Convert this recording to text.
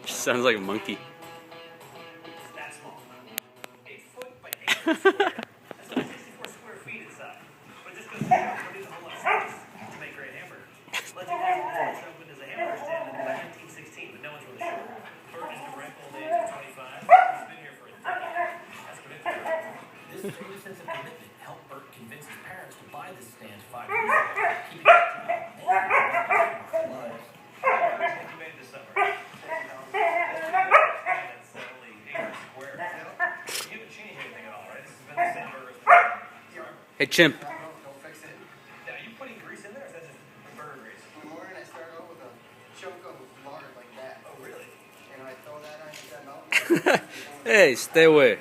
Sounds like a monkey. This strange sense of commitment helped Bert convince his parents to buy this stand 5 years ago, keeping it to lives. Hey, chimp. Don't fix it. Now, are you putting grease in there, or is that just burger grease? In the morning, I start out with a chunk of lard like that. Oh, really? And I throw that on that mountain. Hey, stay away.